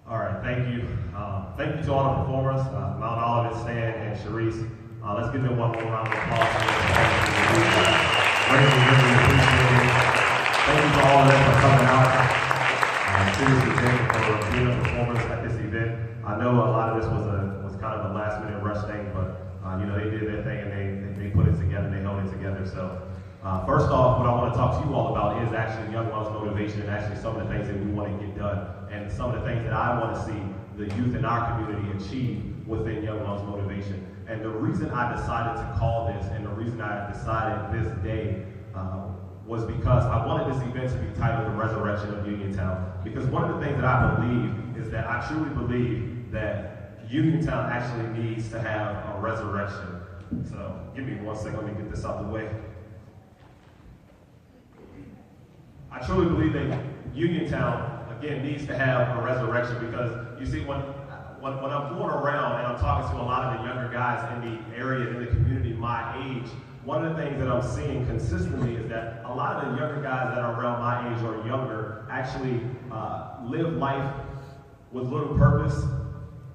All right, thank you. Thank you to all the performers, Mount Olivet, Stan, and Sharice. Let's give them one more round of applause. Greatly, really appreciate it. Thank you to all of them for coming out. Seriously, thank you for being a performers at this event. I know a lot of this was kind of a last minute rush thing, but they did their thing and they put it together, they held it together. So first off, what I want to talk to you all about is actually Young Ones motivation and actually some of the things that we want to get done and some of the things that I want to see the youth in our community achieve within Young Ones motivation. And the reason I decided to call this and the reason I decided this day was because I wanted this event to be titled The Resurrection of Uniontown. Because one of the things that I believe is that I truly believe that Uniontown actually needs to have a resurrection. So give me 1 second, let me get this out the way. I truly believe that Uniontown, again, needs to have a resurrection because you see, when I'm going around and I'm talking to a lot of the younger guys in the area, in the community my age, one of the things that I'm seeing consistently is that a lot of the younger guys that are around my age or younger actually live life with little purpose.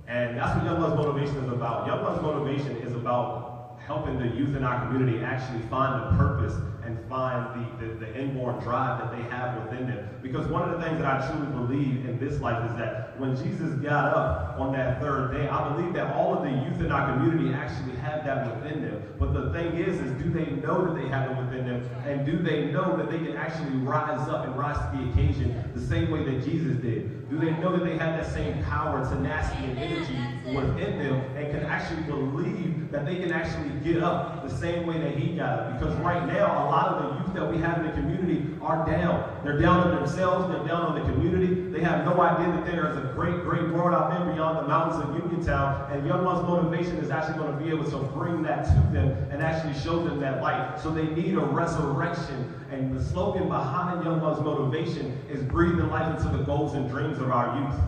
And that's what Young Ones Motivation is about. Young Ones Motivation is about helping the youth in our community actually find the purpose and find the inborn drive that they have within them. Because one of the things that I truly believe in this life is that when Jesus got up on that third day, I believe that all of the youth in our community actually have that within them. But the thing is do they know that they have it within them? And do they know that they can actually rise up and rise to the occasion the same way that Jesus did? Do they know that they have that same power, tenacity, and energy within them and can actually believe that they can actually get up the same way that he got up? Because right now, a lot of the youth that we have in the community are down. They're down on themselves, they're down on the community. They have no idea that there is a great, great world out there beyond the mountains of Uniontown. And Young Ones Motivation is actually going to be able to bring that to them and actually show them that light. So they need a resurrection. And the slogan behind Young Ones Motivation is breathing life into the goals and dreams of our youth.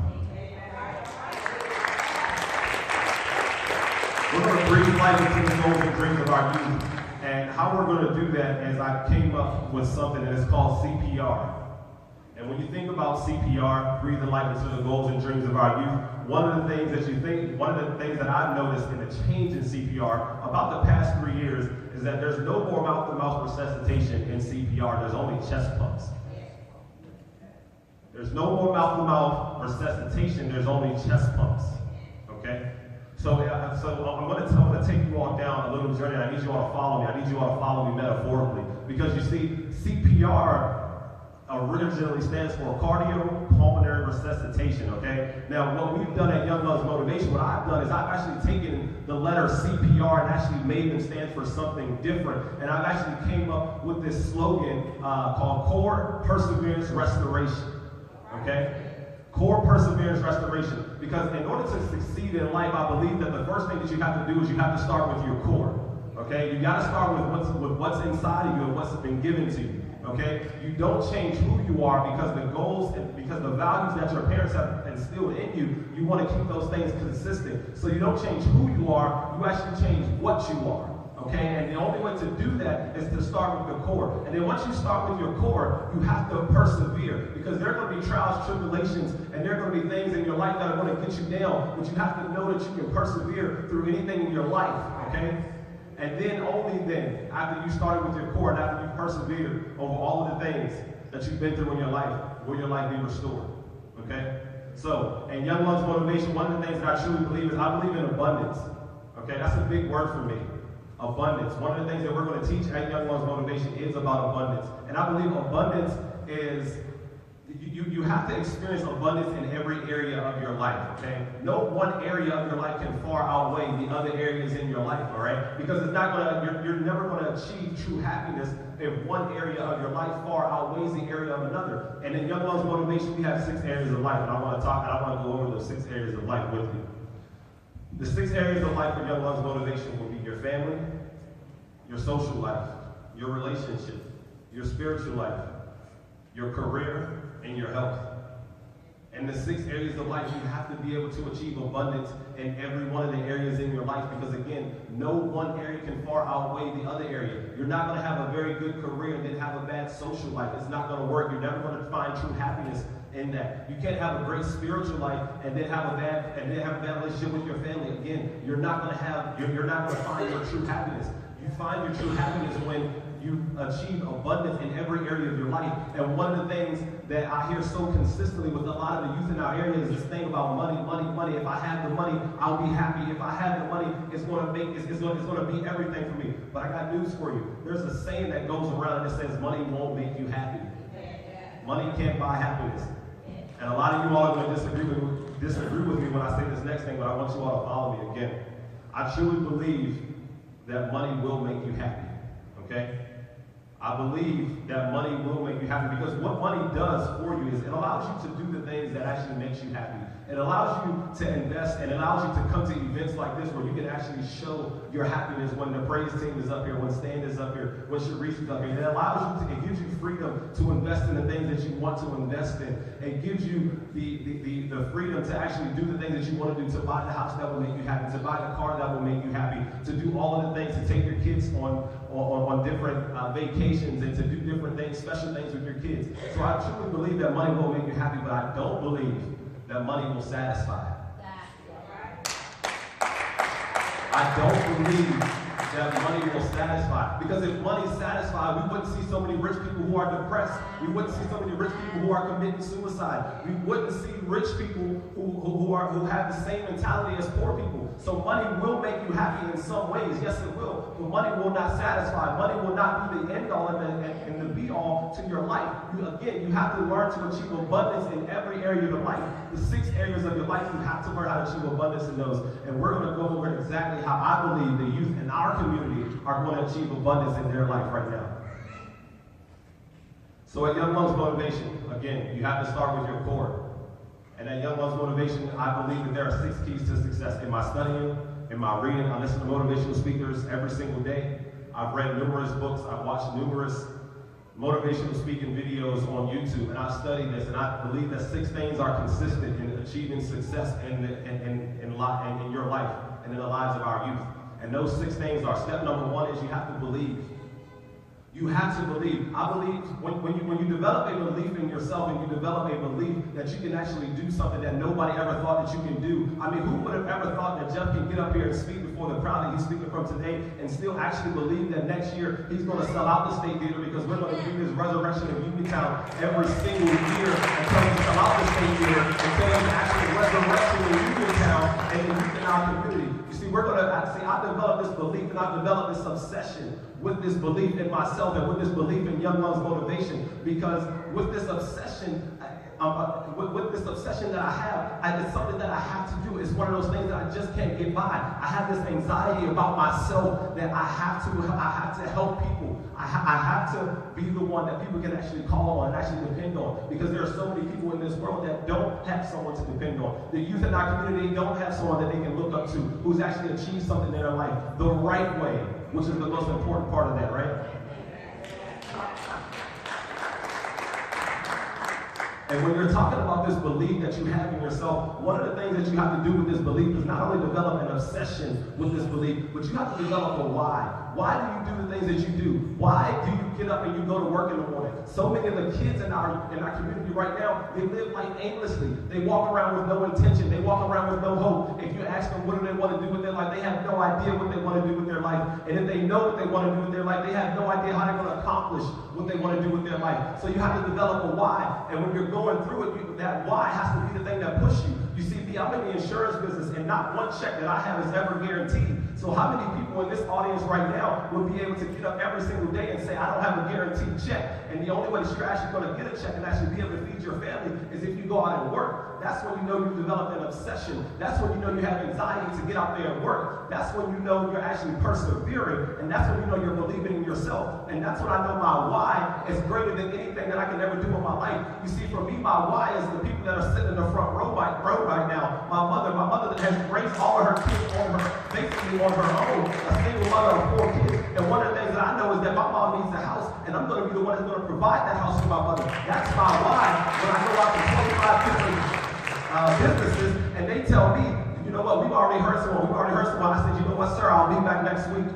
We're going to breathe life into the goals and dreams of our youth. And how we're going to do that is I came up with something that is called CPR. And when you think about CPR, breathing life into the goals and dreams of our youth, one of the things that I've noticed in the change in CPR about the past 3 years is that there's no more mouth-to-mouth resuscitation in CPR. There's only chest pumps. There's no more mouth-to-mouth resuscitation. There's only chest pumps. Okay? So I'm going to take you all down a little journey. I need you all to follow me. I need you all to follow me metaphorically. Because you see, CPR originally stands for cardiopulmonary resuscitation, okay? Now, what we've done at Young Ones Motivation, what I've done is I've actually taken the letter CPR and actually made them stand for something different. And I've actually came up with this slogan called Core Perseverance Restoration, okay? Core Perseverance Restoration. Because in order to succeed in life, I believe that the first thing that you have to do is you have to start with your core. Okay? You got to start with what's inside of you and what's been given to you. Okay? You don't change who you are because the goals and because the values that your parents have instilled in you, you want to keep those things consistent. So you don't change who you are, you actually change what you are. Okay, and the only way to do that is to start with the core. And then once you start with your core, you have to persevere because there are going to be trials, tribulations, and there are going to be things in your life that are going to get you down, but you have to know that you can persevere through anything in your life, okay? And then, only then, after you started with your core and after you persevered over all of the things that you've been through in your life, will your life be restored, okay? So, in Young Ones Motivation, one of the things that I truly believe is I believe in abundance, okay? That's a big word for me. Abundance. One of the things that we're going to teach at Young Ones Motivation is about abundance. And I believe abundance is, you have to experience abundance in every area of your life, okay? No one area of your life can far outweigh the other areas in your life, all right? Because it's not going to, you're never going to achieve true happiness if one area of your life far outweighs the area of another. And in Young Ones Motivation, we have 6 areas of life. And I want to go over those 6 areas of life with you. The 6 areas of life for Young Ones Motivation will be your family, your social life, your relationship, your spiritual life, your career, and your health. And in the 6 areas of life, you have to be able to achieve abundance in every one of the areas in your life, because again, no one area can far outweigh the other area. You're not going to have a very good career and then have a bad social life. It's not going to work. You're never going to find true happiness in that. You can't have a great spiritual life and then have a bad relationship with your family. Again, you're not going to find your true happiness. You find your true happiness when you achieve abundance in every area of your life. And one of the things that I hear so consistently with a lot of the youth in our area is this thing about money, money, money. If I have the money, I'll be happy. If I have the money, it's going to be everything for me. But I got news for you. There's a saying that goes around that says money won't make you happy. Money can't buy happiness. And a lot of you all are going to disagree with me when I say this next thing, but I want you all to follow me again. I truly believe that money will make you happy. Okay? I believe that money will make you happy, because what money does for you is it allows you to do the things that actually makes you happy. It allows you to invest, and it allows you to come to events like this where you can actually show your happiness when the praise team is up here, when Stan is up here, when Sharice is up here. It allows you it gives you freedom to invest in the things that you want to invest in. It gives you the freedom to actually do the things that you want to do, to buy the house that will make you happy, to buy the car that will make you happy, to do all of the things, to take your kids on different vacations, and to do different things, special things with your kids. So I truly believe that money will make you happy, but I don't believe that money will satisfy. I don't believe that money will satisfy. Because if money satisfied, we wouldn't see so many rich people who are depressed. We wouldn't see so many rich people who are committing suicide. We wouldn't see rich people who have the same mentality as poor people. So money will make you happy in some ways. Yes, it will. But money will not satisfy. Money will not be the end all and the be all to your life. You have to learn to achieve abundance in every area of your life. The 6 areas of your life, you have to learn how to achieve abundance in those. And we're going to go over exactly how I believe the youth in our community are going to achieve abundance in their life right now. So at Young Lungs Motivation, again, you have to start with your core. And at Young Lungs Motivation, I believe that there are 6 keys to success. In my studying, in my reading, I listen to motivational speakers every single day. I've read numerous books. I've watched numerous motivational speaking videos on YouTube, and I've studied this, and I believe that 6 things are consistent in achieving success in your life and in the lives of our youth. And those 6 things are: step number 1 is you have to believe. You have to believe. I believe when you develop a belief in yourself, and you develop a belief that you can actually do something that nobody ever thought that you can do. I mean, who would have ever thought that Jeff can get up here and speak before the crowd that he's speaking from today and still actually believe that next year he's going to sell out the State Theater, because we're going to do this resurrection of Uniontown every single year until we sell out the State Theater, until there's actually resurrection in Uniontown and in our community. You see, I developed this belief, and I developed this obsession with this belief in myself and with this belief in Young Lungs Motivation, because with this obsession, with this obsession that I have, it's something that I have to do. It's one of those things that I just can't get by. I have this anxiety about myself that I have to help people. I have to be the one that people can actually call on and actually depend on, because there are so many people in this world that don't have someone to depend on. The youth in our community don't have someone that they can look up to who's actually achieved something in their life the right way, which is the most important part of that, right? And when you're talking about this belief that you have in yourself, one of the things that you have to do with this belief is not only develop an obsession with this belief, but you have to develop a why. Why do you do the things that you do? Why do you get up and you go to work in the morning? So many of the kids in our community right now, they live life aimlessly. They walk around with no intention. They walk around with no hope. If you ask them what do they want to do with their life, they have no idea what they want to do with their life. And if they know what they want to do with their life, they have no idea how they're going to accomplish what they want to do with their life. So you have to develop a why. And when you're going through it, that why has to be the thing that pushes you. You see, I'm in the insurance business, and not one check that I have is ever guaranteed. So how many people in this audience right now would be able to get up every single day and say, I don't have a guaranteed check? And the only way that you're actually going to get a check and actually be able to feed your family is if you go out and work. That's when you know you've developed an obsession. That's when you know you have anxiety to get out there and work. That's when you know you're actually persevering. And that's when you know you're believing in yourself. And that's when I know my why is greater than anything that I can ever do in my life. You see, for me, my why is the people that are sitting in the front row right now. My mother that has raised all of her kids basically on her own, a single mother of 4 kids. And one of the things that I know is that my mom needs a house, and I'm going to be the one that's going to provide that house for my mother. That's my why. When I go out to 25 different tell me, you know what, we've already heard someone. I said, you know what, sir, I'll be back next week.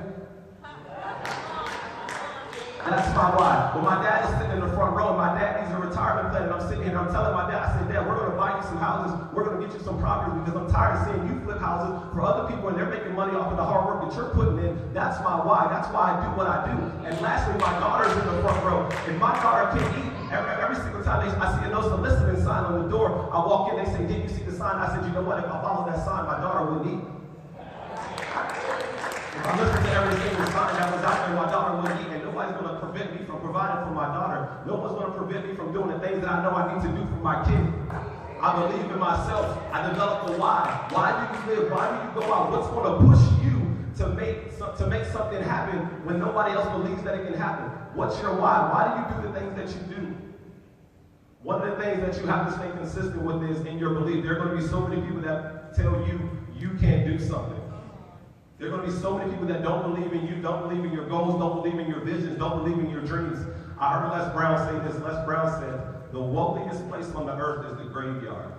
That's my why. When my dad is sitting in the front row, and my dad needs a retirement plan, and I'm sitting here and I'm telling my dad, I said, Dad, we're going to buy you some houses. We're going to get you some properties because I'm tired of seeing you flip houses for other people and they're making money off of the hard work that you're putting in. That's my why. That's why I do what I do. And lastly, my daughter's in the front row. If my daughter can eat, every single time I see a no soliciting sign on the door, I walk in, they say, did you see the sign? I said, you know what? If I follow that sign, my daughter would eat. If I listen to every single sign that was out there, my daughter would eat, and nobody's going to prevent me from providing for my daughter. No one's going to prevent me from doing the things that I know I need to do for my kid. I believe in myself. I developed the why. Why do you live? Why do you go out? What's going to push you to make something happen when nobody else believes that it can happen? What's your why? Why do you do the things that you do? One of the things that you have to stay consistent with is in your belief. There are going to be so many people that tell you you can't do something. There are going to be so many people that don't believe in you, don't believe in your goals, don't believe in your visions, don't believe in your dreams. I heard Les Brown say this. Les Brown said, the wealthiest place on the earth is the graveyard.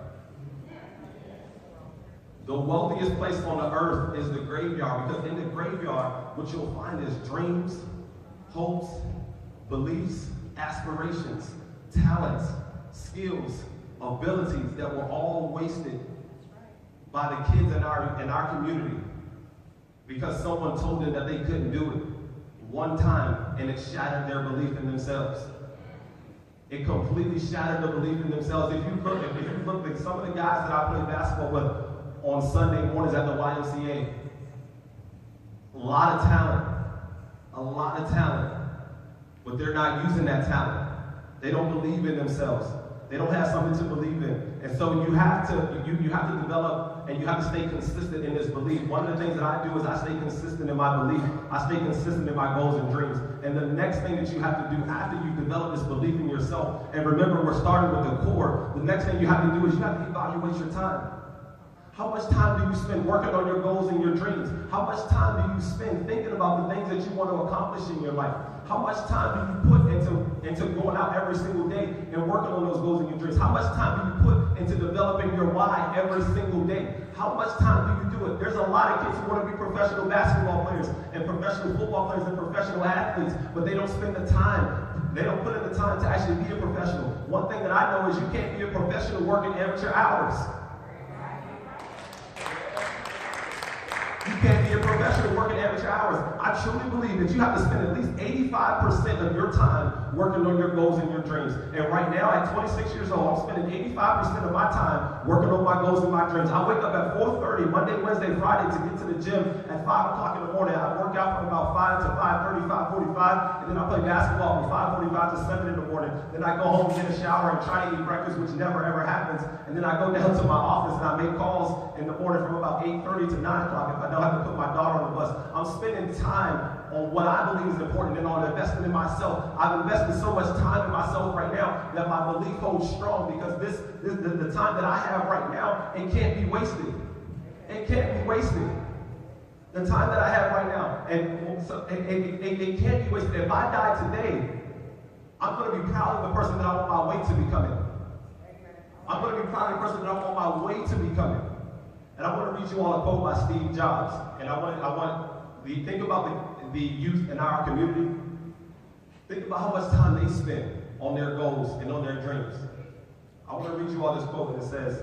The wealthiest place on the earth is the graveyard, because in the graveyard, what you'll find is dreams, hopes, beliefs, aspirations, talents, skills, abilities that were all wasted by the kids in our community. Because someone told them that they couldn't do it one time, and it shattered their belief in themselves. It completely shattered the belief in themselves. If you look at some of the guys that I played basketball with on Sunday mornings at the YMCA, a lot of talent, but they're not using that talent. They don't believe in themselves. They don't have something to believe in. And so you have to develop, and you have to stay consistent in this belief. One of the things that I do is I stay consistent in my belief. I stay consistent in my goals and dreams. And the next thing that you have to do after you develop this belief in yourself, and remember we're starting with the core, the next thing you have to do is you have to evaluate your time. How much time do you spend working on your goals and your dreams? How much time do you spend thinking about the things that you want to accomplish in your life? How much time do you put into going out every single day and working on those goals and your dreams? How much time do you put into developing your why every single day? How much time do you do it? There's a lot of kids who want to be professional basketball players and professional football players and professional athletes, but they don't spend the time. They don't put in the time to actually be a professional. One thing that I know is you can't be a professional working amateur hours. You can't be a professional working amateur hours. I truly believe that you have to spend at least 85% of your time working on your goals and your dreams. And right now, at 26 years old, I'm spending 85% of my time working on my goals and my dreams. I wake up at 4:30, Monday, Wednesday, Friday to get to the gym at 5 o'clock in the morning. I work out from about 5 to 5:30, 5:45, and then I play basketball from 5:45 to 7 in the morning. Then I go home, get a shower, and try to eat breakfast, which never ever happens. And then I go down to my office and I make calls in the morning from about 8:30 to 9 o'clock if I don't have to put my daughter on the bus. I'm spending time on what I believe is important and on investing in myself. I've invested so much time in myself right now that my belief holds strong, because the time that I have right now, it can't be wasted. It can't be wasted. The time that I have right now, and so it can't be wasted. If I die today, I'm going to be proud of the person that I'm on my way to becoming. I'm going to be proud of the person that I'm on my way to becoming. And I want to read you all a quote by Steve Jobs. And think about the youth in our community. Think about how much time they spend on their goals and on their dreams. I want to read you all this quote, and it says,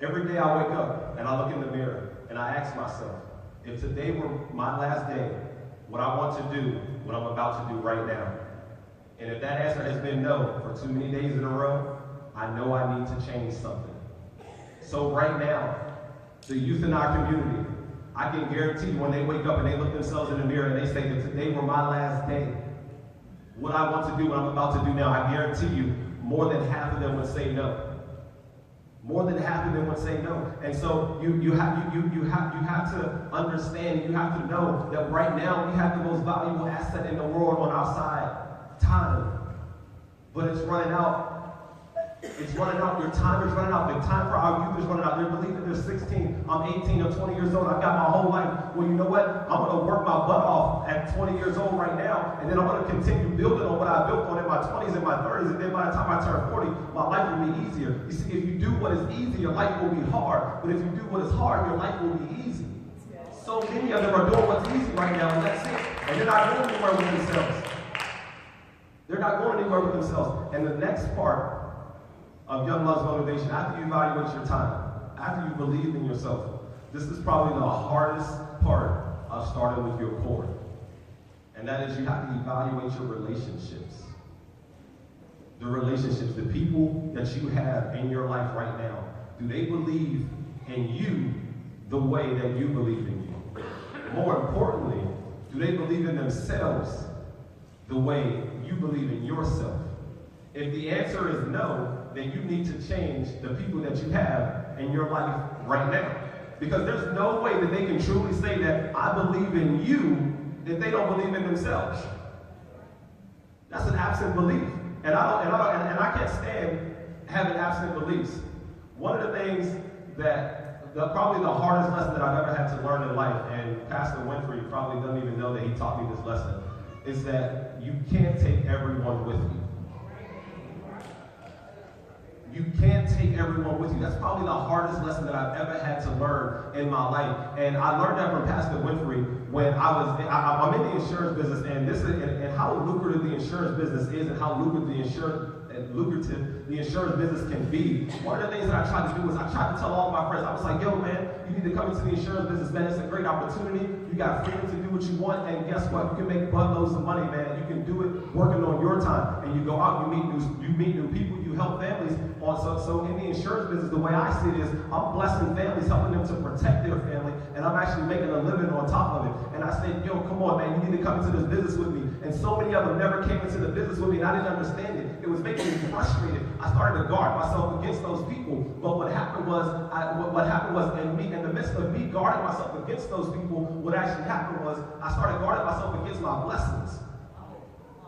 every day I wake up and I look in the mirror and I ask myself, if today were my last day, what I want to do, what I'm about to do right now. And if that answer has been no for too many days in a row, I know I need to change something. So right now, the youth in our community, I can guarantee you when they wake up and they look themselves in the mirror and they say that today were my last day, what I want to do, what I'm about to do now, I guarantee you more than half of them would say no. More than half of them would say no. And so you have to understand, you have to know that right now we have the most valuable asset in the world on our side, time. But it's running out It's running out. Your time is running out. The time for our youth is running out. They're believing they're 16, I'm 18, I'm 20 years old. I've got my whole life. Well, you know what? I'm going to work my butt off at 20 years old right now, and then I'm going to continue building on what I built on in my 20s and my 30s, and then by the time I turn 40, my life will be easier. You see, if you do what is easy, your life will be hard. But if you do what is hard, your life will be easy. So many of them are doing what's easy right now, and that's it. And they're not going anywhere with themselves. They're not going anywhere with themselves. And the next part of Young Love's motivation, after you evaluate your time, after you believe in yourself, this is probably the hardest part of starting with your core. And that is you have to evaluate your relationships. The relationships, the people that you have in your life right now, do they believe in you the way that you believe in you? More importantly, do they believe in themselves the way you believe in yourself? If the answer is no, then you need to change the people that you have in your life right now. Because there's no way that they can truly say that I believe in you if they don't believe in themselves. That's an absent belief. And I can't stand having absent beliefs. One of the things that probably the hardest lesson that I've ever had to learn in life, and Pastor Winfrey probably doesn't even know that he taught me this lesson, is that you can't take everyone with you. You can't take everyone with you. That's probably the hardest lesson that I've ever had to learn in my life. And I learned that from Pastor Winfrey when I'm in the insurance business, and how lucrative the insurance business is, and how lucrative the insurance business can be. One of the things that I tried to do was I tried to tell all of my friends, I was like, yo, man, you need to come into the insurance business, man. It's a great opportunity. You got freedom to do what you want, and guess what? You can make buttloads of money, man. You can do it working on your time. And you go out, you meet new people, you help families. So in the insurance business, the way I see it is I'm blessing families, helping them to protect their family, and I'm actually making a living on top of it. And I said, yo, come on, man, you need to come into this business with me. And so many of them never came into the business with me, and I didn't understand it. It was making me frustrated. I started to guard myself against those people. But what happened was, in the midst of me guarding myself against those people, what actually happened was I started guarding myself against my blessings.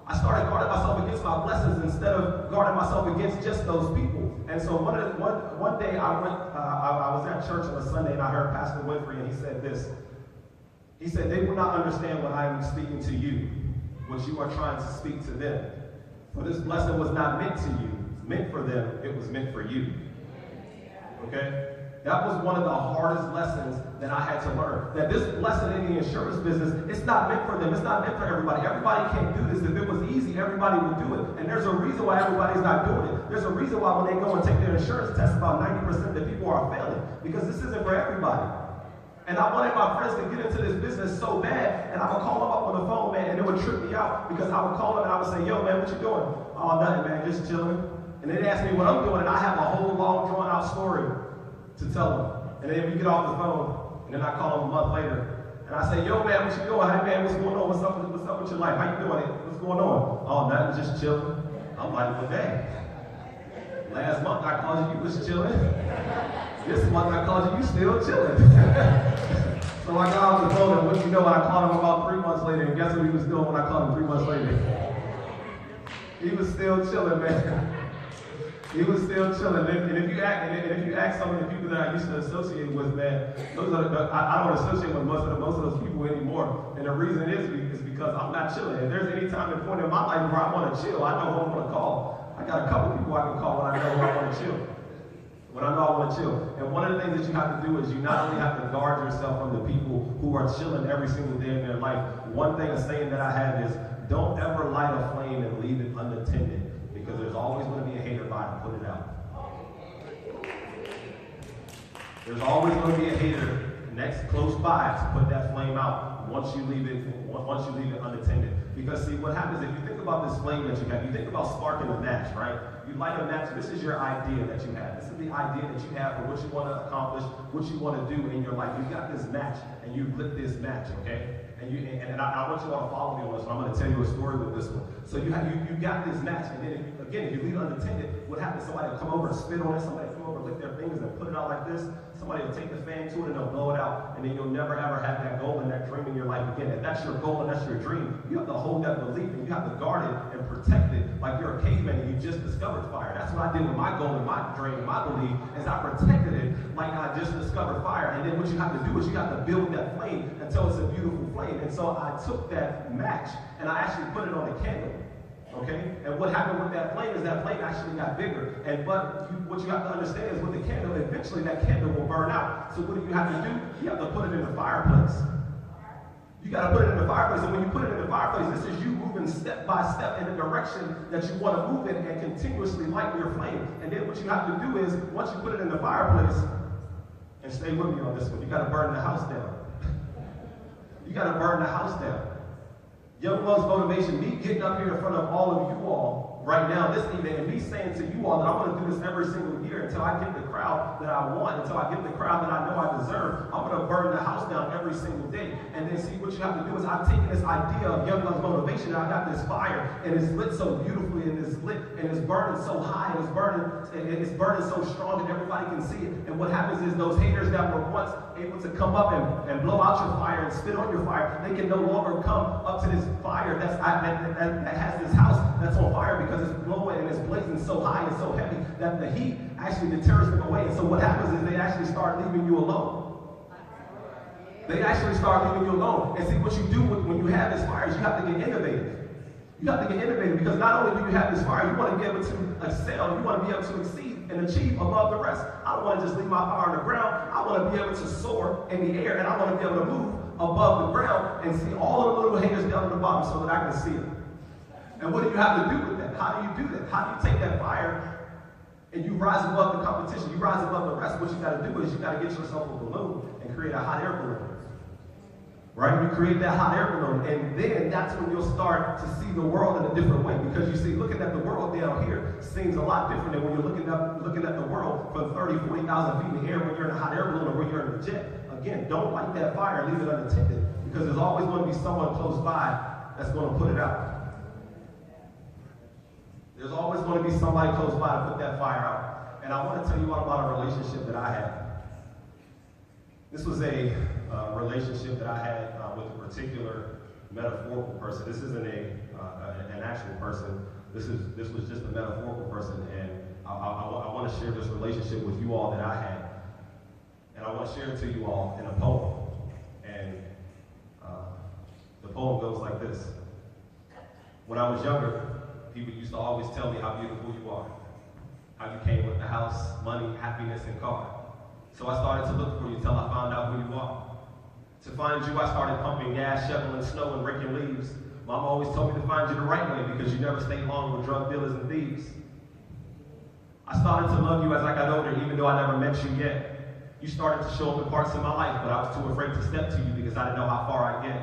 I started guarding myself against my blessings instead of guarding myself against just those people. And so one day I was at church on a Sunday, and I heard Pastor Winfrey, and he said this. He said, they will not understand what I am speaking to you, what you are trying to speak to them. For this blessing was not meant to you. It's meant for them. It was meant for you. Okay? That was one of the hardest lessons that I had to learn. That this blessing in the insurance business, it's not meant for them. It's not meant for everybody. Everybody can't do this. If it was easy, everybody would do it. And there's a reason why everybody's not doing it. There's a reason why when they go and take their insurance test, about 90% of the people are failing. Because this isn't for everybody. And I wanted my friends to get into this business so bad, and I would call them up on the phone, man, and it would trip me out because I would call them and I would say, yo, man, what you doing? Oh, nothing, man, just chilling. And they'd ask me what I'm doing, and I have a whole long, drawn-out story to tell them. And then we get off the phone, and then I call them a month later, and I say, yo, man, what you doing? Hey, man, what's going on? What's up with your life? How you doing? What's going on? Oh, nothing, just chilling. I'm like, well, dang. Last month I called you was chilling. This month I called you still chilling. So I got off the phone, and what you know, I called him about 3 months later, and guess what he was doing when I called him 3 months later? He was still chilling, man. He was still chilling. And if you ask some of the people that I used to associate with, man, I don't associate with most of those people anymore. And the reason is because I'm not chilling. If there's any time and point in my life where I want to chill, I know who I'm going to call. I got a couple people I can call when I know who I want to chill. When I know I want to chill. And one of the things that you have to do is you not only have to guard yourself from the people who are chilling every single day in their life. One thing, a saying that I have is, don't ever light a flame and leave it unattended, because there's always going to be a hater by to put it out. There's always going to be a hater close by to put that flame out once you leave it unattended. Because see, what happens if you think about this flame that you have, you think about sparking a match, right? You light a match, this is your idea that you have. This is the idea that you have for what you want to accomplish, what you want to do in your life. You got this match, and you lit this match, okay? And I want you all to follow me on this one. I'm going to tell you a story with this one. So you got this match, and then if you leave it unattended, what happens? Somebody will come over and spit on it. Somebody will come over and lick their fingers and put it out like this. Somebody will take the fan to it and they'll blow it out, and then you'll never ever have that goal and that dream in your life again. If that's your goal and that's your dream, you have to hold that belief and you have to guard it and protect it like you're a caveman and you just discovered fire. That's what I did with my goal and my dream and my belief, is I protected it like I just discovered fire. And then what you have to do is you have to build that flame until it's a beautiful flame. And so I took that match and I actually put it on a candle. Okay? And what happened with that flame is that flame actually got bigger. What you have to understand is with the candle, eventually that candle will burn out. So what do you have to do? You have to put it in the fireplace. You got to put it in the fireplace. And when you put it in the fireplace, this is you moving step by step in the direction that you want to move in and continuously light your flame. And then what you have to do is, once you put it in the fireplace, and stay with me on this one, you got to burn the house down. You got to burn the house down. Young One's motivation, me getting up here in front of all of you all right now this evening, and me saying to you all that I'm going to do this every single year until I get the crowd that I want, until I get the crowd that I know I deserve. I'm going to burn the house down every single day. And then see, what you have to do is, I've taken this idea of Young One's motivation, and I got this fire, and it's lit so beautifully, and it's lit, and it's burning so high, and it's burning so strong that everybody can see it. And what happens is, those haters that were once able to come up and blow out your fire and spit on your fire, they can no longer come up to this fire that has this house that's on fire, because it's blowing and it's blazing so high and so heavy that the heat actually deters them away. And so what happens is, they actually start leaving you alone. They actually start leaving you alone. And see, what you do when you have this fire is you have to get innovative. You have to get innovative, because not only do you have this fire, you want to be able to excel, you want to be able to exceed and achieve above the rest. I don't want to just leave my fire on the ground. I want to be able to soar in the air, and I want to be able to move above the ground and see all of the little haters down at the bottom so that I can see them. And what do you have to do with that? How do you do that? How do you take that fire and you rise above the competition? You rise above the rest. What you got to do is you got to get yourself a balloon and create a hot air balloon. Right? You create that hot air balloon, and then that's when you'll start to see the world in a different way. Because you see, looking at the world down here seems a lot different than when you're looking at the world from 30, 40,000 feet in the air when you're in a hot air balloon or when you're in a jet. Again, don't light that fire and leave it unattended, because there's always going to be someone close by that's going to put it out. There's always going to be somebody close by to put that fire out. And I want to tell you all about a relationship that I had. This was a relationship that I had with a particular metaphorical person. This isn't an actual person. This was just a metaphorical person, and I want to share this relationship with you all that I had. And I want to share it to you all in a poem. And the poem goes like this. When I was younger, people used to always tell me how beautiful you are, how you came with the house, money, happiness, and car. So I started to look for you till I found out who you are. To find you, I started pumping gas, shoveling snow, and raking leaves. Mama always told me to find you the right way, because you never stayed long with drug dealers and thieves. I started to love you as I got older, even though I never met you yet. You started to show up in parts of my life, but I was too afraid to step to you because I didn't know how far I'd get.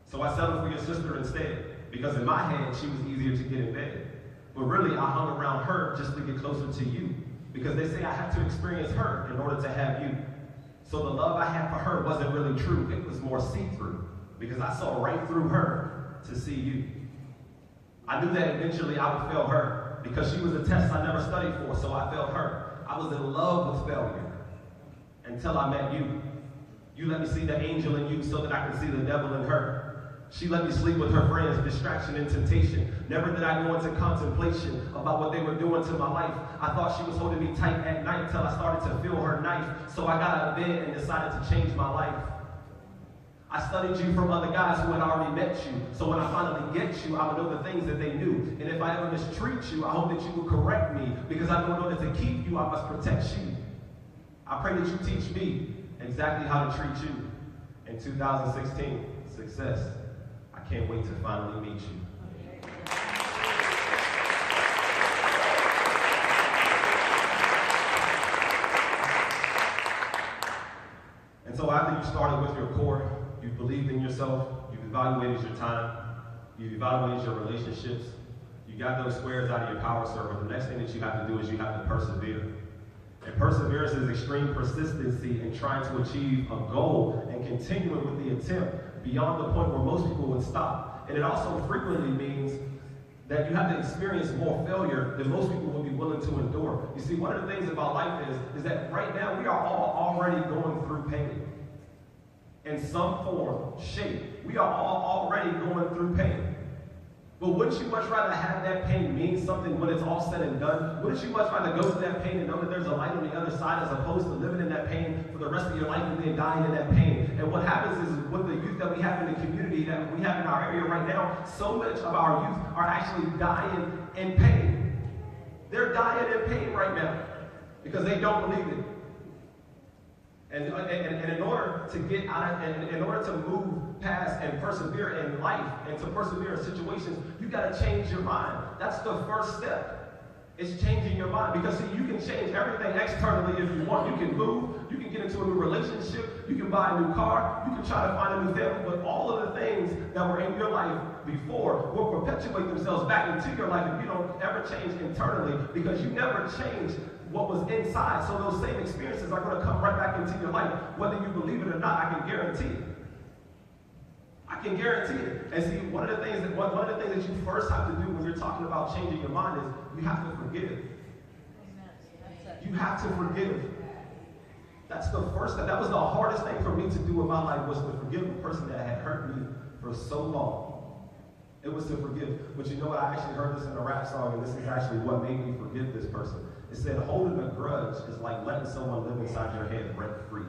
So I settled for your sister instead, because in my head, she was easier to get in bed. But really, I hung around her just to get closer to you, because they say I had to experience her in order to have you. So the love I had for her wasn't really true. It was more see-through, because I saw right through her to see you. I knew that eventually I would fail her, because she was a test I never studied for, so I failed her. I was in love with failure until I met you. You let me see the angel in you so that I could see the devil in her. She let me sleep with her friends, distraction and temptation. Never did I go into contemplation about what they were doing to my life. I thought she was holding me tight at night till I started to feel her knife. So I got out of bed and decided to change my life. I studied you from other guys who had already met you. So when I finally get you, I would know the things that they knew. And if I ever mistreat you, I hope that you will correct me, because I know in order to keep you, I must protect you. I pray that you teach me exactly how to treat you. In 2016, success. I can't wait to finally meet you. And so after you started with your core, you believed in yourself, you've evaluated your time, you've evaluated your relationships, you got those squares out of your power server. The next thing that you have to do is you have to persevere. And perseverance is extreme persistency in trying to achieve a goal and continuing with the attempt beyond the point where most people would stop. And it also frequently means that you have to experience more failure than most people would be willing to endure. You see, one of the things about life is that right now we are all already going through pain. In some form, shape. We are all already going through pain. But wouldn't you much rather have that pain mean something when it's all said and done? Wouldn't you much rather go through that pain and know that there's a light on the other side as opposed to living in that pain for the rest of your life and then dying in that pain? And what happens is with the youth that we have in the community that we have in our area right now, so much of our youth are actually dying in pain. They're dying in pain right now because they don't believe it. And in order to get out of, and in order to move past and persevere in life and to persevere in situations, you got to change your mind. That's the first step. It's changing your mind. Because see, you can change everything externally if you want. You can move, you can get into a new relationship, you can buy a new car, you can try to find a new family, but all of the things that were in your life before will perpetuate themselves back into your life if you don't ever change internally, because you never changed what was inside. So those same experiences are going to come right back into your life, whether you believe it or not. I can guarantee it. I can guarantee it. And see, one of the things that you first have to do when you're talking about changing your mind is you have to forgive. You have to forgive. That's the first step. That was the hardest thing for me to do in my life, was to forgive the person that had hurt me for so long. It was to forgive. But you know what? I actually heard this in a rap song, and this is actually what made me forgive this person. It said, holding a grudge is like letting someone live inside your head rent-free.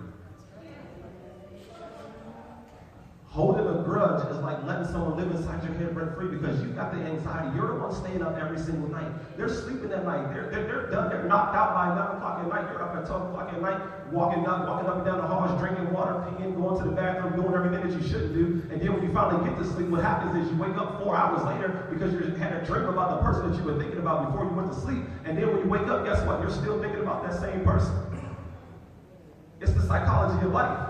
Holding a grudge is like letting someone live inside your head rent-free, because you've got the anxiety. You're the one staying up every single night. They're sleeping at night. They're done. They're knocked out by 9 o'clock at night. You're up at 12 o'clock at night, walking up and down the halls, drinking water, peeing, going to the bathroom, doing everything that you shouldn't do. And then when you finally get to sleep, what happens is you wake up 4 hours later because you had a dream about the person that you were thinking about before you went to sleep. And then when you wake up, guess what? You're still thinking about that same person. It's the psychology of life.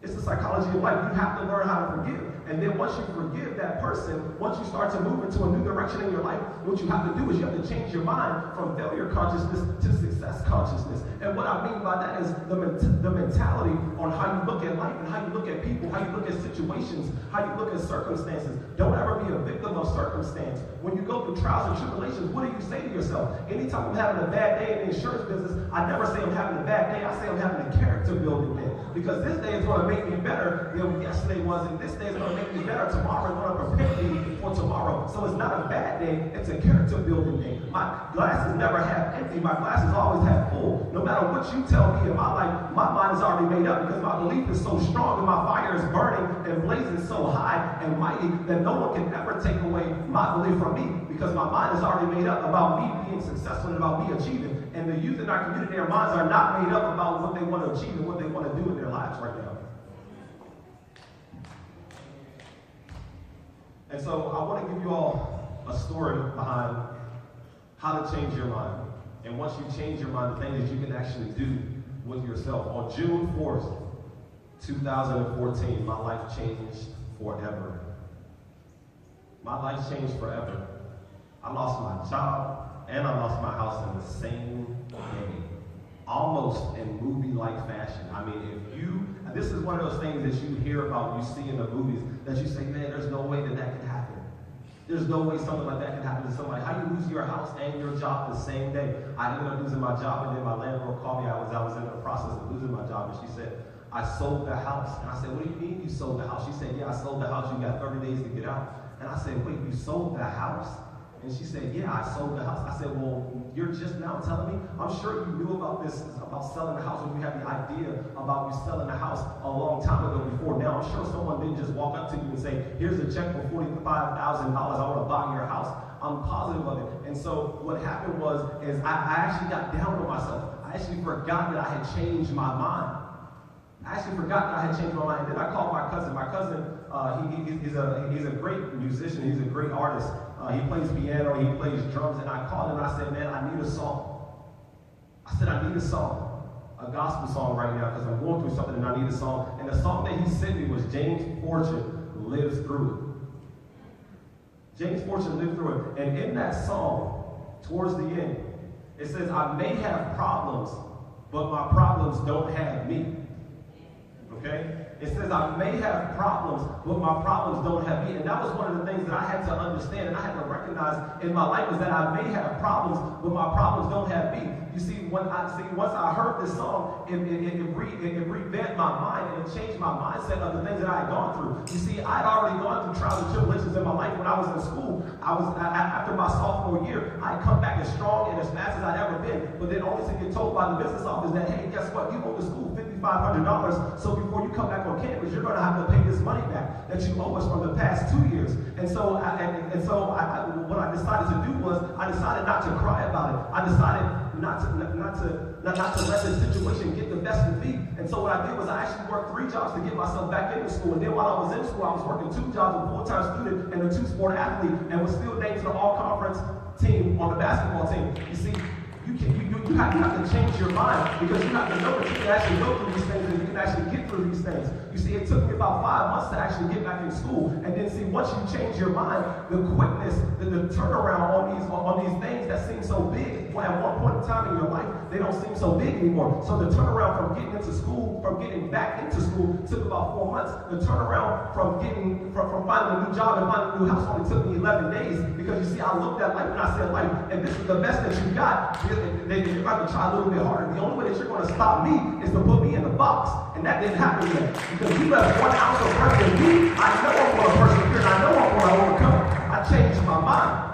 It's the psychology of life. You have to learn how to forgive. And then once you forgive that person, once you start to move into a new direction in your life, what you have to do is you have to change your mind from failure consciousness to success consciousness. And what I mean by that is the mentality on how you look at life and how you look at people, how you look at situations, how you look at circumstances. Don't ever be a victim of circumstance. When you go through trials and tribulations, what do you say to yourself? Anytime I'm having a bad day in the insurance business, I never say I'm having a bad day. I say I'm having a character building day. Because this day is going to make me better than yesterday was, and this day is going to make me better tomorrow. It's going to prepare me for tomorrow. So it's not a bad day, it's a character building day. My glass is never half empty, my glass is always half full. No matter what you tell me in my life, my mind is already made up, because my belief is so strong and my fire is burning and blazing so high and mighty that no one can ever take away my belief from me, because my mind is already made up about me being successful and about me achieving. And the youth in our community, their minds are not made up about what they want to achieve and what they want to do in their lives right now. And so I want to give you all a story behind how to change your mind. And once you change your mind, the things that you can actually do with yourself. On June 4th, 2014, my life changed forever. My life changed forever. I lost my job and I lost my house in the same day. Almost in movie-like fashion. I mean, this is one of those things that you hear about, you see in the movies, that you say, man, there's no way that can happen. There's no way something like that can happen to somebody. How you lose your house and your job the same day? I ended up losing my job, and then my landlord called me. I was in the process of losing my job, and she said, I sold the house. And I said, what do you mean you sold the house? She said, yeah, I sold the house. You got 30 days to get out. And I said, wait, you sold the house? And she said, yeah, I sold the house. I said, well, you're just now telling me? I'm sure you knew about this, about selling the house, when you had the idea about you selling the house a long time ago before now. I'm sure someone didn't just walk up to you and say, here's a check for $45,000. I want to buy your house. I'm positive of it. And so what happened is I actually got down on myself. I actually forgot that I had changed my mind. I actually forgot that I had changed my mind. And then I called my cousin. My cousin, he's a great musician. He's a great artist. He plays piano, he plays drums, and I called him and I said, man, I need a song. I said, I need a song, a gospel song right now, because I'm going through something and I need a song. And the song that he sent me was James Fortune, Lives Through It. James Fortune lived through it. And in that song, towards the end, it says, I may have problems, but my problems don't have me. Okay? It says I may have problems, but my problems don't have me. And that was one of the things that I had to understand and I had to recognize in my life is that I may have problems, but my problems don't have me. You see, once I heard this song, it revamped my mind and it changed my mindset of the things that I had gone through. You see, I'd already gone through trials and tribulations in my life when I was in school. After my sophomore year, I'd come back as strong and as fast as I'd ever been, but then only to get told by the business office that, hey, guess what? You owe the school $5,500, so before you come back on campus, you're going to have to pay this money back that you owe us from the past 2 years. And so, what I decided to do was, I decided not to cry about it. I decided not to let this situation get the best of me. And so what I did was I actually worked 3 jobs to get myself back into school. And then while I was in school, I was working 2 jobs, a full-time student and a 2-sport athlete, and was still named to the all-conference team on the basketball team. You see, you have to change your mind because you have to know that you can actually go through these things and you can actually get through these things. You see, it took me about 5 months to actually get back in school. And then see, once you change your mind, the quickness, the turnaround on these things that seem so big, at one point in time in your life, they don't seem so big anymore. So the turnaround from getting into school, from getting back into school, took about 4 months. The turnaround from finding a new job and finding a new house only took me 11 days. Because you see, I looked at life and I said, life, and this is the best that you got. You're going to try a little bit harder. The only way that you're going to stop me is to put me in the box. And that didn't happen yet. Because you left 1 ounce of breath in me, I know I'm going to persevere and I know I'm going to overcome. I changed my mind.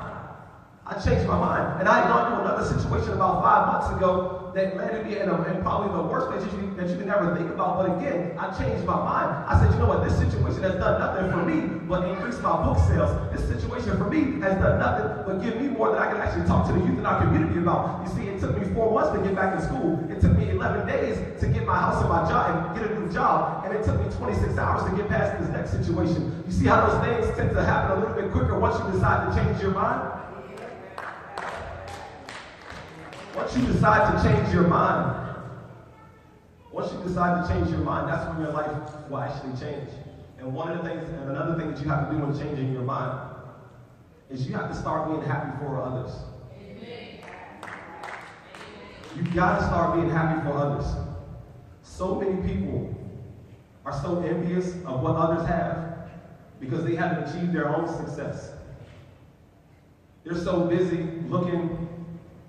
And I had gone through another situation about 5 months ago that landed me in probably the worst place that you can ever think about. But again, I changed my mind. I said, you know what, this situation has done nothing for me but increase my book sales. This situation for me has done nothing but give me more that I can actually talk to the youth in our community about. You see, it took me 4 months to get back in school. It took me 11 days to get my house and my job and get a new job. And it took me 26 hours to get past this next situation. You see how those things tend to happen a little bit quicker once you decide to change your mind? Once you decide to change your mind, that's when your life will actually change. And another thing that you have to do when changing your mind is you have to start being happy for others. You've got to start being happy for others. So many people are so envious of what others have because they haven't achieved their own success. They're so busy looking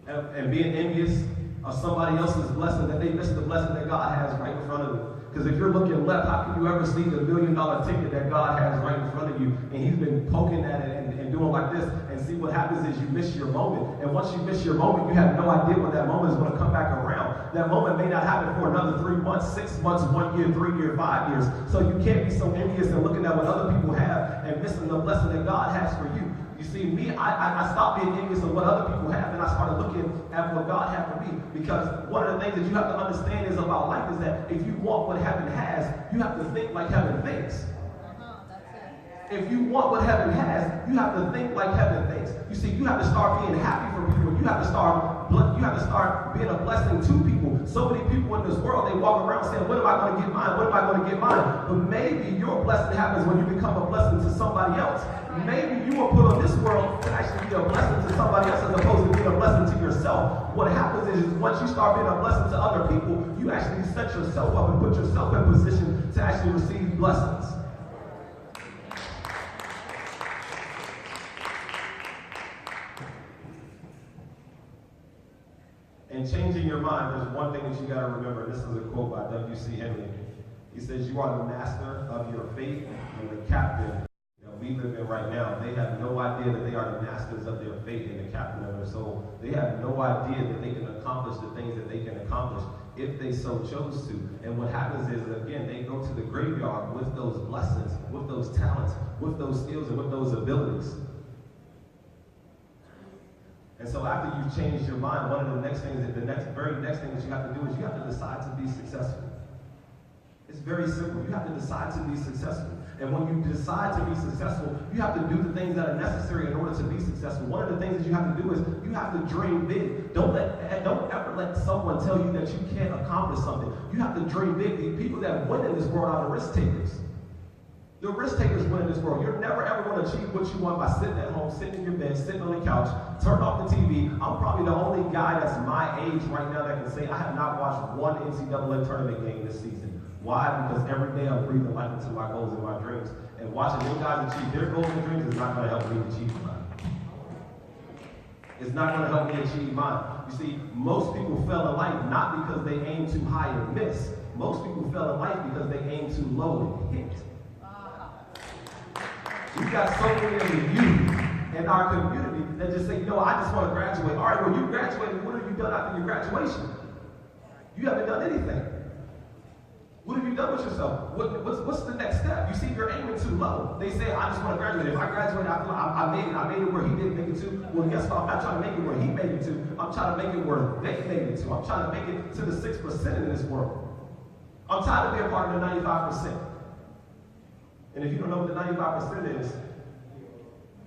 and being envious of somebody else's blessing that they miss the blessing that God has right in front of them. Because if you're looking left, how can you ever see the $1 million ticket that God has right in front of you? And he's been poking at it and doing like this. And see, what happens is you miss your moment. And once you miss your moment, you have no idea when that moment is going to come back around. That moment may not happen for another 3 months, 6 months, 1 year, 3 years, 5 years. So you can't be so envious and looking at what other people have and missing the blessing that God has for you. You see, I stopped being envious of what other people have, and I started looking at what God had for me. Because one of the things that you have to understand is about life is that if you want what heaven has, you have to think like heaven thinks. If you want what heaven has, you have to think like heaven thinks. You see, you have to start being happy for people. You have to start being a blessing to people. So many people in this world, they walk around saying, when am I going to get mine? When am I going to get mine? But maybe your blessing happens when you become a blessing to somebody else. Maybe you were put on this world to actually be a blessing to somebody else as opposed to being a blessing to yourself. What happens is once you start being a blessing to other people, you actually set yourself up and put yourself in position to actually receive blessings. And changing your mind, there's one thing that you got to remember. This is a quote by W.C. Henley. He says, you are the master of your fate and the captain that we live in right now. They have no idea that they are the masters of their fate and the captain of their soul. They have no idea that they can accomplish the things that they can accomplish if they so chose to. And what happens is, again, they go to the graveyard with those blessings, with those talents, with those skills, and with those abilities. And so after you've changed your mind, one of the very next thing that you have to do is you have to decide to be successful. It's very simple. You have to decide to be successful. And when you decide to be successful, you have to do the things that are necessary in order to be successful. One of the things that you have to do is you have to dream big. Don't ever let someone tell you that you can't accomplish something. You have to dream big. The people that win in this world are the risk takers. The risk takers win in this world. You're never ever going to achieve what you want by sitting at home, sitting in your bed, sitting on the couch, turn off the TV. I'm probably the only guy that's my age right now that can say I have not watched one NCAA tournament game this season. Why? Because every day I'm breathing life into my goals and my dreams. And watching them guys achieve their goals and dreams is not going to help me achieve mine. It's not going to help me achieve mine. You see, most people fail in life not because they aim too high and miss. Most people fail in life because they aim too low and hit. We've got so many of the youth in our community that just say, I just want to graduate. All right, well, you graduated. What have you done after your graduation? You haven't done anything. What have you done with yourself? What's the next step? You see, you're aiming too low. They say, I just want to graduate. If I graduate, I feel like I made it where he didn't make it to. Well, guess what? I'm not trying to make it where he made it to. I'm trying to make it where they made it to. I'm trying to make it to the 6% in this world. I'm trying to be a part of the 95%. And if you don't know what the 95% is,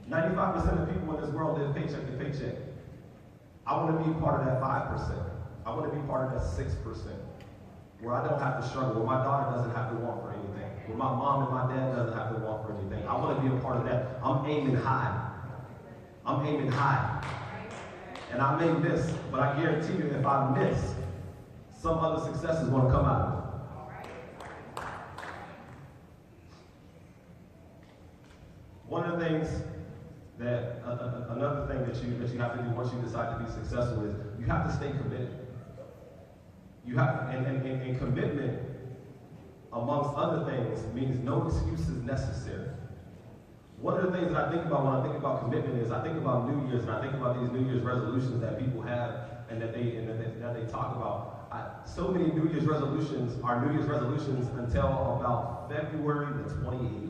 95% of people in this world live paycheck to paycheck. I want to be part of that 5%. I want to be part of that 6%. Where I don't have to struggle, where my daughter doesn't have to want for anything, where my mom and my dad doesn't have to want for anything. I want to be a part of that. I'm aiming high. I'm aiming high. And I may miss, but I guarantee you if I miss, some other success is going to come out of it. One of the things that, another thing that you have to do once you decide to be successful is you have to stay committed. You have, and commitment, amongst other things, means no excuses necessary. One of the things that I think about when I think about commitment is I think about New Year's, and I think about these New Year's resolutions that people have and that they talk about. So many New Year's resolutions are New Year's resolutions until about February the 28th.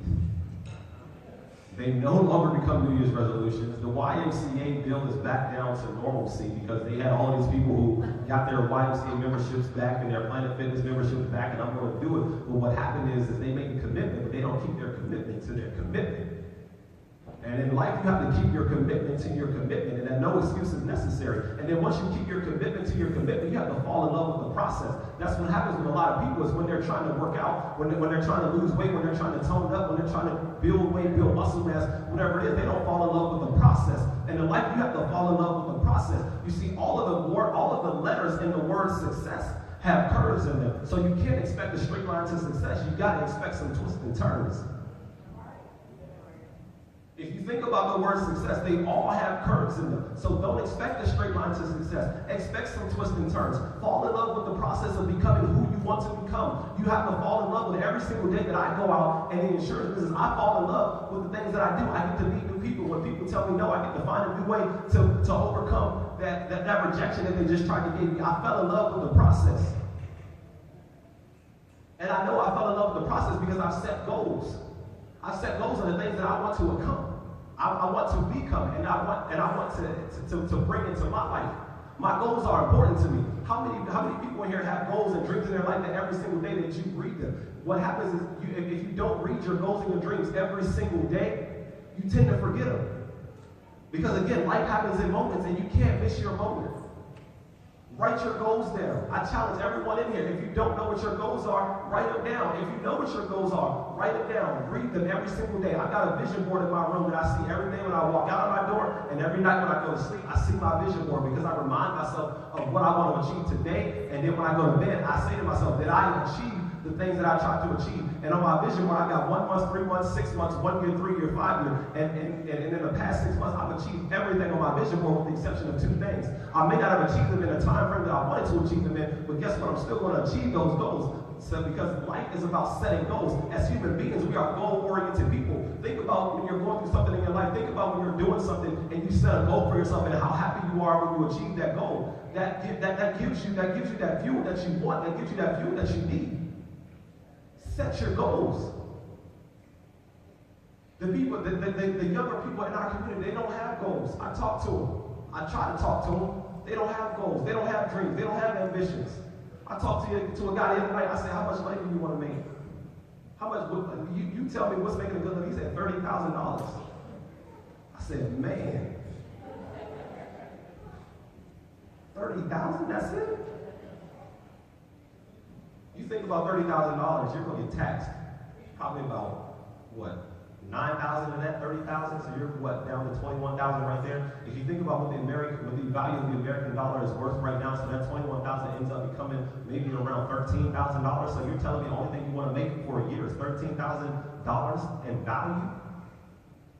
They no longer become New Year's resolutions. The YMCA bill is back down to normalcy because they had all these people who got their YMCA memberships back and their Planet Fitness memberships back, and I'm going to do it. But what happened is they make a commitment, but they don't keep their commitment to their commitment. And in life, you have to keep your commitment to your commitment, and that no excuse is necessary. And then once you keep your commitment to your commitment, you have to fall in love with the process. That's what happens with a lot of people is when they're trying to work out, when they're trying to lose weight, when they're trying to tone up, when they're trying to build weight, build muscle mass, whatever it is, they don't fall in love with the process. And in life, you have to fall in love with the process. You see, all of the letters in the word success have curves in them. So you can't expect a straight line to success. You got to expect some twists and turns. If you think about the word success, they all have curves in them. So don't expect a straight line to success. Expect some twists and turns. Fall in love with the process of becoming who you want to become. You have to fall in love with every single day that I go out in the insurance business. I fall in love with the things that I do. I get to meet new people. When people tell me no, I get to find a new way to overcome that rejection that they just tried to give me. I fell in love with the process. And I know I fell in love with the process because I've set goals. I've set goals on the things that I want to become. I want to become, and I want to bring into my life. My goals are important to me. How many people in here have goals and dreams in their life that every single day that you read them? What happens is if you don't read your goals and your dreams every single day, you tend to forget them. Because again, life happens in moments, and you can't miss your moment. Write your goals down. I challenge everyone in here. If you don't know what your goals are, write them down. If you know what your goals are, write them down. Read them every single day. I've got a vision board in my room that I see every day when I walk out of my door, and every night when I go to sleep, I see my vision board because I remind myself of what I want to achieve today. And then when I go to bed, I say to myself that I achieved the things that I tried to achieve. And on my vision board, I got 1 month, 3 months, 6 months, 1 year, 3 year, 5 year. And in the past 6 months, I've achieved everything on my vision board with the exception of 2 things. I may not have achieved them in a time frame that I wanted to achieve them in, but guess what? I'm still going to achieve those goals. So because life is about setting goals. As human beings, we are goal-oriented people. Think about when you're going through something in your life. Think about when you're doing something and you set a goal for yourself and how happy you are when you achieve that goal. That gives you that fuel that you want. That gives you that fuel that you need. Set your goals. The people, the younger people in our community, they don't have goals. I talk to them. I try to talk to them. They don't have goals. They don't have dreams. They don't have ambitions. I talked to a guy the other night. I said, how much money do you want to make? How much? You tell me what's making a good living. He said, $30,000. I said, man, 30,000? That's it? You think about $30,000, you're going to get taxed. Probably about, what, 9,000 of that, 30,000, so you're, what, down to 21,000 right there? If you think about what the value of the American dollar is worth right now, so that 21,000 $20,000 ends up becoming maybe around $13,000. So you're telling me the only thing you want to make for a year is $13,000 in value?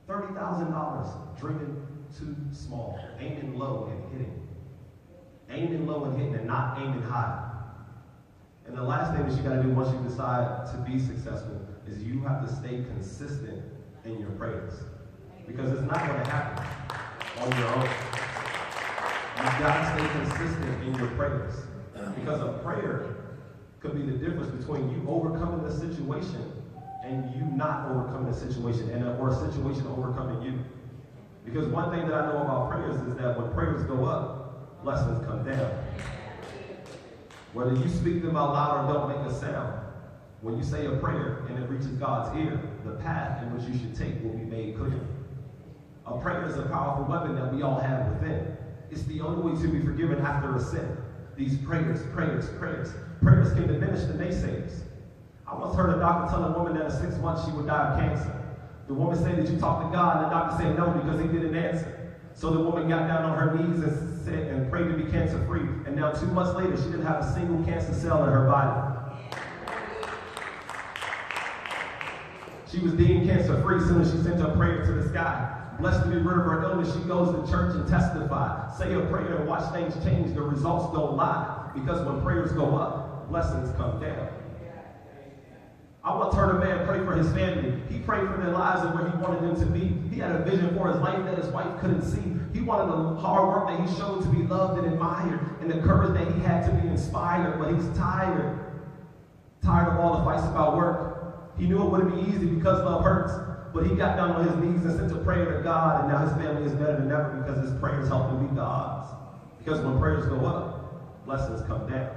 $30,000 dreaming too small, aiming low and hitting. Aiming low and hitting and not aiming high. And the last thing that you got to do once you decide to be successful is you have to stay consistent in your prayers. Because it's not going to happen on your own. You've got to stay consistent in your prayers. Because a prayer could be the difference between you overcoming the situation and you not overcoming the situation, or a situation overcoming you. Because one thing that I know about prayers is that when prayers go up, blessings come down. Whether you speak them out loud or don't make a sound, when you say a prayer and it reaches God's ear, the path in which you should take will be made clear. A prayer is a powerful weapon that we all have within. It's the only way to be forgiven after a sin. These prayers can diminish the naysayers. I once heard a doctor tell a woman that in 6 months she would die of cancer. The woman said, "Did you talk to God?" And the doctor said no, because he didn't answer. So the woman got down on her knees and prayed to be cancer-free. And now 2 months later, she didn't have a single cancer cell in her body. She was deemed cancer-free as soon as she sent her prayer to the sky. Blessed to be rid of her illness, she goes to church and testifies. Say a prayer and watch things change. The results don't lie. Because when prayers go up, blessings come down. I once heard a man pray for his family. He prayed for their lives and where he wanted them to be. He had a vision for his life that his wife couldn't see. He wanted the hard work that he showed to be loved and admired, and the courage that he had to be inspired. But he's tired of all the fights about work. He knew it wouldn't be easy because love hurts. But he got down on his knees and sent a prayer to God, and now his family is better than ever because his prayers helped him be God's. Because when prayers go up, blessings come down.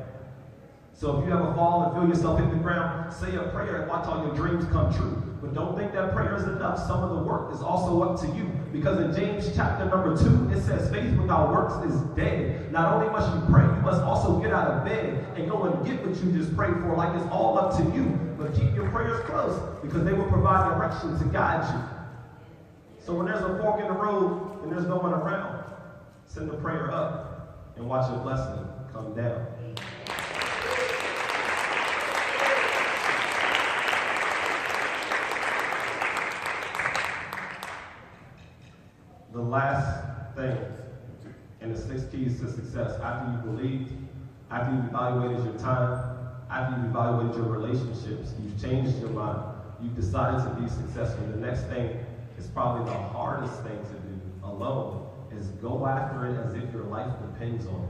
So if you ever fall and feel yourself hit the ground, say a prayer and watch all your dreams come true. But don't think that prayer is enough. Some of the work is also up to you. Because in James chapter number 2, it says faith without works is dead. Not only must you pray, you must also get out of bed and go and get what you just prayed for, like it's all up to you. But keep your prayers close, because they will provide direction to guide you. So when there's a fork in the road and there's no one around, send the prayer up and watch your blessing come down. The last thing in the 6 keys to success, after you believed, after you've evaluated your time, after you've evaluated your relationships, you've changed your mind, you've decided to be successful, the next thing is probably the hardest thing to do alone, is go after it as if your life depends on it.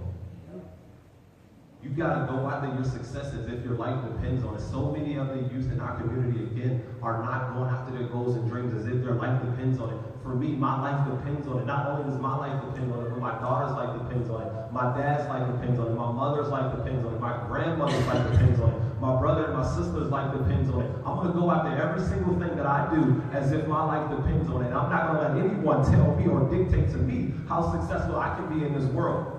You've got to go after your success as if your life depends on it. So many of the youth in our community, again, are not going after their goals and dreams as if their life depends on it. For me, my life depends on it. Not only does my life depend on it, but my daughter's life depends on it. My dad's life depends on it. My mother's life depends on it. My grandmother's life depends on it. My brother and my sister's life depends on it. I'm going to go after every single thing that I do as if my life depends on it. And I'm not going to let anyone tell me or dictate to me how successful I can be in this world.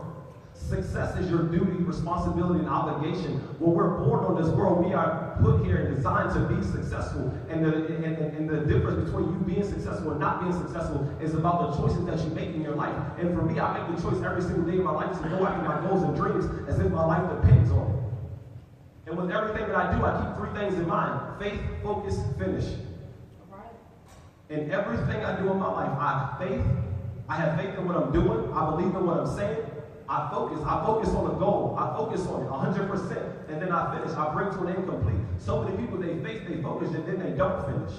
Success is your duty, responsibility, and obligation. When we're born on this world, we are put here and designed to be successful. And the difference between you being successful and not being successful is about the choices that you make in your life. And for me, I make the choice every single day of my life to go after my goals and dreams as if my life depends on it. And with everything that I do, I keep 3 things in mind: faith, focus, finish. In everything I do in my life, I have faith. I have faith in what I'm doing. I believe in what I'm saying. I focus on the goal. I focus on it 100%, and then I finish. I bring to an end complete. So many people, they focus, and then they don't finish.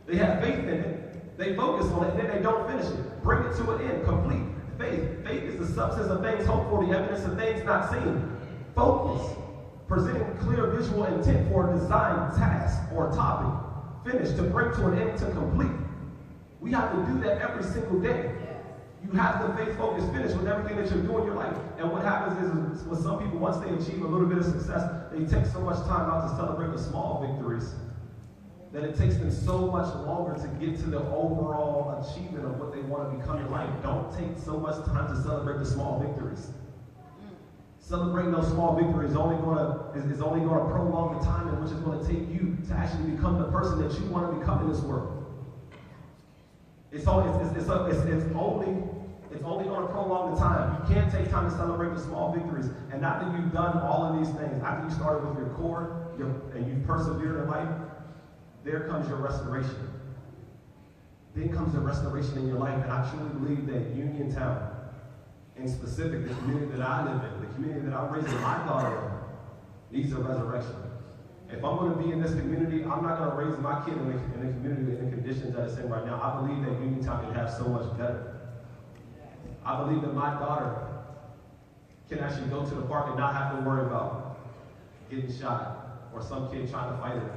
They have faith in it, they focus on it, and then they don't finish it. Bring it to an end, complete. Faith is the substance of things hoped for, the evidence of things not seen. Focus, presenting clear visual intent for a designed task or topic. Finish, to bring to an end, to complete. We have to do that every single day. You have to faith, focus, finish with everything that you're doing in your life. And what happens is with some people, once they achieve a little bit of success, they take so much time out to celebrate the small victories that it takes them so much longer to get to the overall achievement of what they want to become in life. Don't take so much time to celebrate the small victories. Celebrating those small victories is only going to prolong the time in which it's going to take you to actually become the person that you want to become in this world. It's only It's only going to prolong the time. You can't take time to celebrate the small victories. And after you've done all of these things, after you started with your core, and you've persevered in life, there comes your restoration. Then comes the restoration in your life. And I truly believe that Uniontown, in specific, the community that I live in, the community that I'm raising my daughter in, needs a resurrection. If I'm going to be in this community, I'm not going to raise my kid in the community in the conditions that it's in right now. I believe that Uniontown can have so much better. I believe that my daughter can actually go to the park and not have to worry about getting shot or some kid trying to fight her.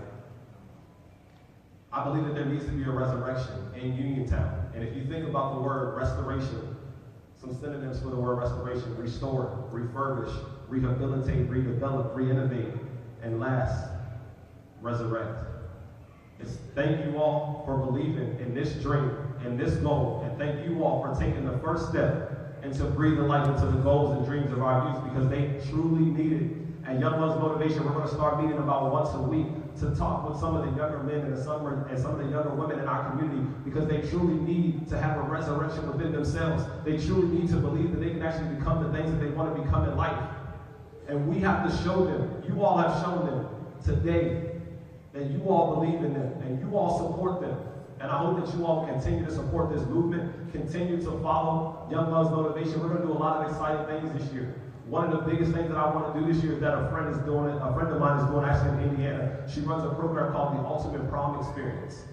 I believe that there needs to be a resurrection in Uniontown. And if you think about the word restoration, some synonyms for the word restoration: restore, refurbish, rehabilitate, redevelop, reinnovate, and last, resurrect. It's thank you all for believing in this dream, in this goal, and thank you all for taking the first step into breathing life into the goals and dreams of our youth, because they truly need it. At Young Love's Motivation, we're going to start meeting about once a week to talk with some of the younger men and some of the younger women in our community, because they truly need to have a resurrection within themselves. They truly need to believe that they can actually become the things that they want to become in life. And we have to show them, you all have shown them today, that you all believe in them and you all support them. And I hope that you all continue to support this movement, continue to follow Young Love's Motivation. We're going to do a lot of exciting things this year. One of the biggest things that I want to do this year is that a friend of mine is doing actually in Indiana. She runs a program called the Ultimate Prom Experience.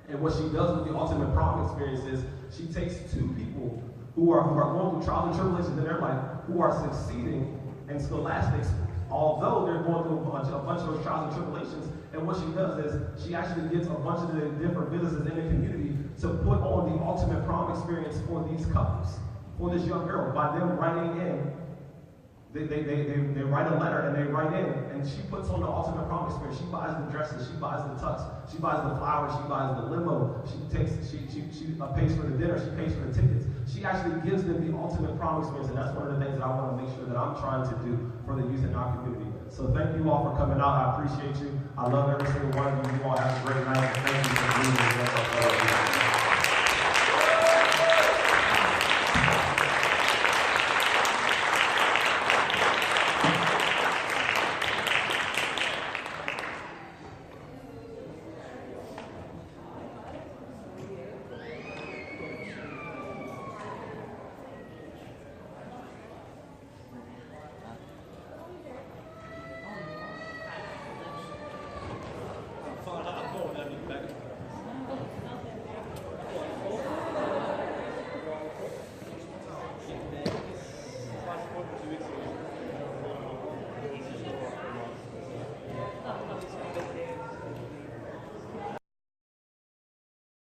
And what she does with the Ultimate Prom Experience is she takes two people who are going through trials and tribulations in their life, who are succeeding in scholastics, although they're going through a bunch of those trials and tribulations. And what she does is she actually gets a bunch of the different businesses in the community to put on the Ultimate Prom Experience for these couples, for this young girl, by them writing in. They write a letter and they write in, and she puts on the Ultimate Prom Experience. She buys the dresses, she buys the tux, she buys the flowers, she buys the limo, she pays for the dinner, she pays for the tickets. She actually gives them the Ultimate Prom Experience, and that's one of the things that I want to make sure that I'm trying to do for the youth in our community. So thank you all for coming out. I appreciate you. I love every single one of you. You all have a great night. Thank you for being here.